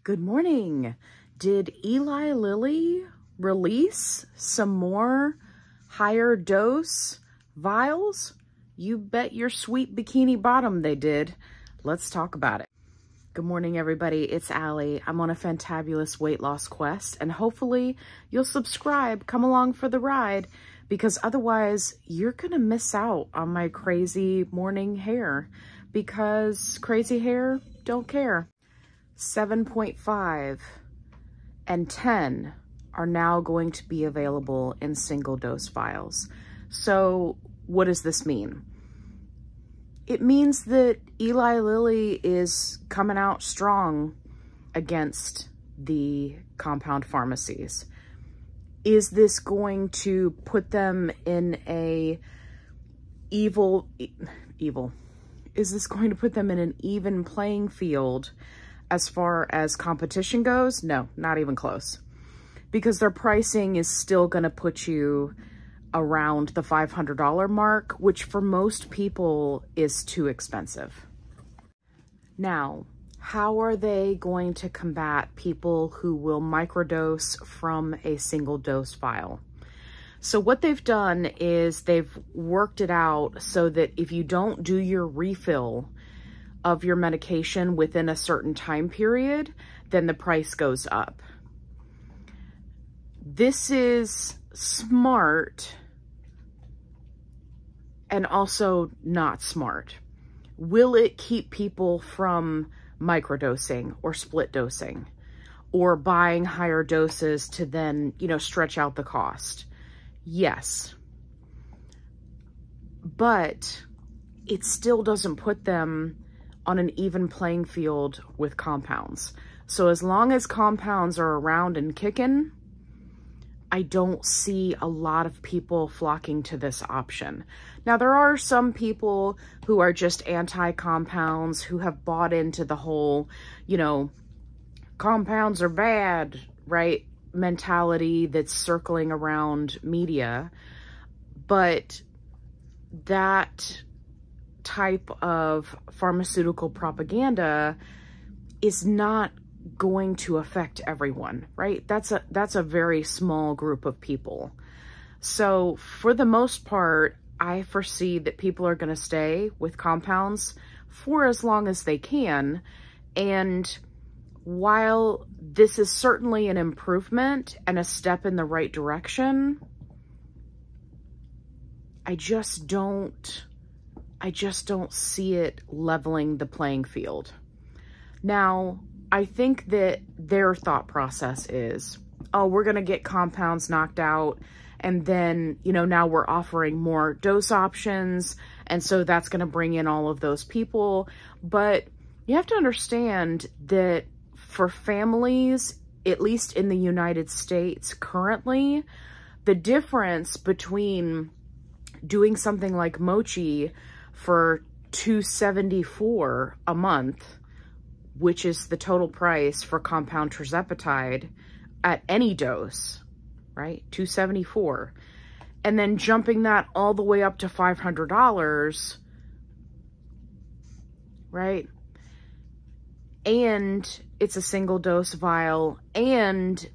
Good morning. Did Eli Lilly release some more higher dose vials? You bet your sweet bikini bottom they did. Let's talk about it. Good morning, everybody. It's Allie. I'm on a fantabulous weight loss quest, and hopefully you'll subscribe, come along for the ride, because otherwise you're gonna miss out on my crazy morning hair, because crazy hair don't care. 7.5 and 10 are now going to be available in single dose vials. So what does this mean? It means that Eli Lilly is coming out strong against the compound pharmacies. Is this going to put them in a Is this going to put them in an even playing field as far as competition goes? No, not even close. Because their pricing is still going to put you around the $500 mark, which for most people is too expensive. Now, how are they going to combat people who will microdose from a single dose vial? So what they've done is they've worked it out so that if you don't do your refill of your medication within a certain time period, then the price goes up. This is smart and also not smart. Will it keep people from microdosing or split dosing or buying higher doses to then, stretch out the cost? Yes. But it still doesn't put them on an even playing field with compounds. So as long as compounds are around and kicking, I don't see a lot of people flocking to this option. Now, there are some people who are just anti-compounds, who have bought into the whole, compounds are bad, right, mentality that's circling around media. But that type of pharmaceutical propaganda is not going to affect everyone, right? That's a very small group of people. So for the most part, I foresee that people are going to stay with compounds for as long as they can. And while this is certainly an improvement and a step in the right direction, I just don't see it leveling the playing field. Now, I think that their thought process is, oh, we're going to get compounds knocked out, and then, now we're offering more dose options, and so that's going to bring in all of those people. But you have to understand that for families, at least in the United States currently, the difference between doing something like Mochi for $274 a month, which is the total price for compound tirzepatide at any dose, right? $274. And then jumping that all the way up to $500, right? And it's a single dose vial, and,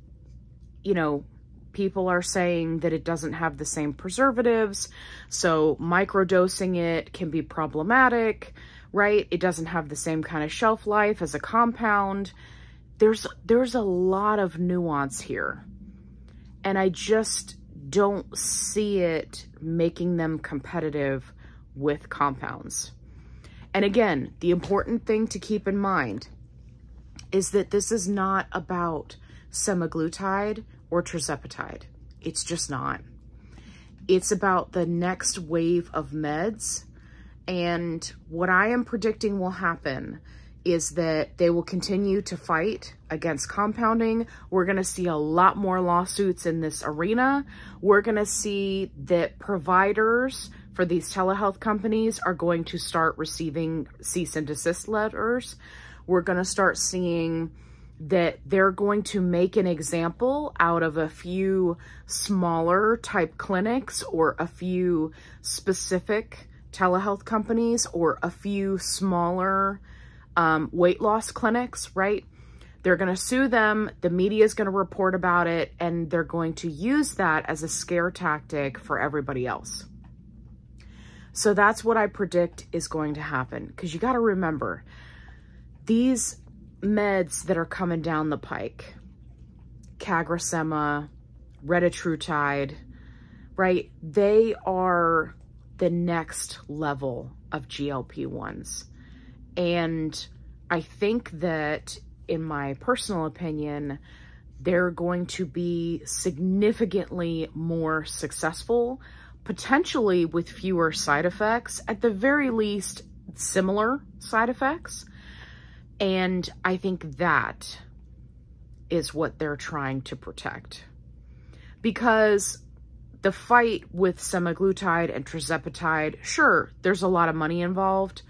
people are saying that it doesn't have the same preservatives, so microdosing it can be problematic, right? It doesn't have the same kind of shelf life as a compound. There's a lot of nuance here, and I just don't see it making them competitive with compounds. And again, the important thing to keep in mind is that this is not about semaglutide or tirzepatide. It's just not. It's about the next wave of meds. And what I am predicting will happen is that they will continue to fight against compounding. We're going to see a lot more lawsuits in this arena. We're going to see that providers for these telehealth companies are going to start receiving cease and desist letters. We're going to start seeing that they're going to make an example out of a few smaller type clinics or a few specific telehealth companies or a few smaller weight loss clinics, right? They're going to sue them. The media is going to report about it, and they're going to use that as a scare tactic for everybody else. So that's what I predict is going to happen. Because you got to remember, these meds that are coming down the pike, CagriSema, retatrutide, right? They are the next level of GLP-1s. And I think that, in my personal opinion, they're going to be significantly more successful, potentially with fewer side effects, at the very least, similar side effects. And I think that is what they're trying to protect. Because the fight with semaglutide and tirzepatide, sure, there's a lot of money involved,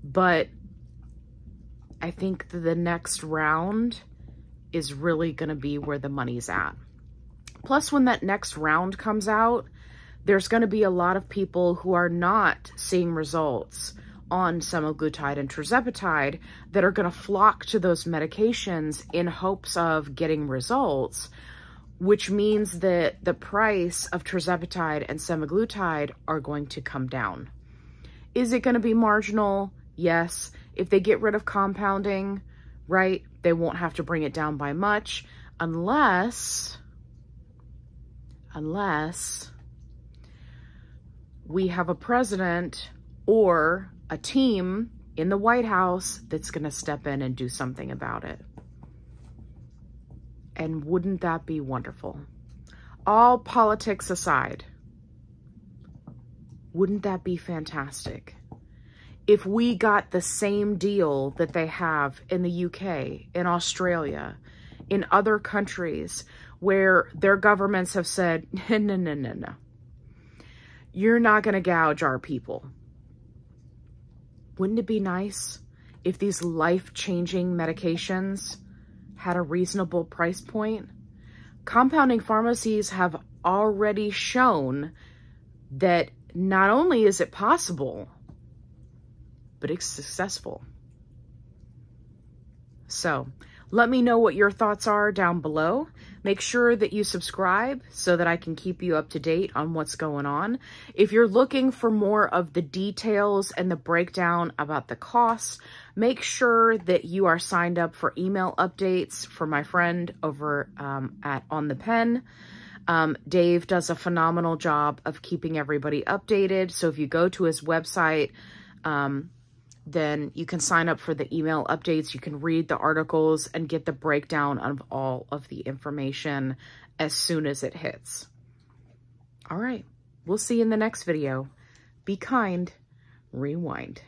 but I think the next round is really going to be where the money's at. Plus, when that next round comes out, there's going to be a lot of people who are not seeing results on semaglutide and tirzepatide that are going to flock to those medications in hopes of getting results, which means that the price of tirzepatide and semaglutide are going to come down. Is it going to be marginal? Yes. If they get rid of compounding, right, they won't have to bring it down by much, unless we have a president or a team in the White House that's going to step in and do something about it. And wouldn't that be wonderful? All politics aside, wouldn't that be fantastic? If we got the same deal that they have in the UK, in Australia, in other countries where their governments have said, no. You're not going to gouge our people. Wouldn't it be nice if these life-changing medications had a reasonable price point? Compounding pharmacies have already shown that not only is it possible, but it's successful. So let me know what your thoughts are down below. Make sure that you subscribe so that I can keep you up to date on what's going on. If you're looking for more of the details and the breakdown about the costs, make sure that you are signed up for email updates for my friend over at On the Pen. Dave does a phenomenal job of keeping everybody updated. So if you go to his website, then you can sign up for the email updates. You can read the articles and get the breakdown of all of the information as soon as it hits. All right, we'll see you in the next video. Be kind, rewind.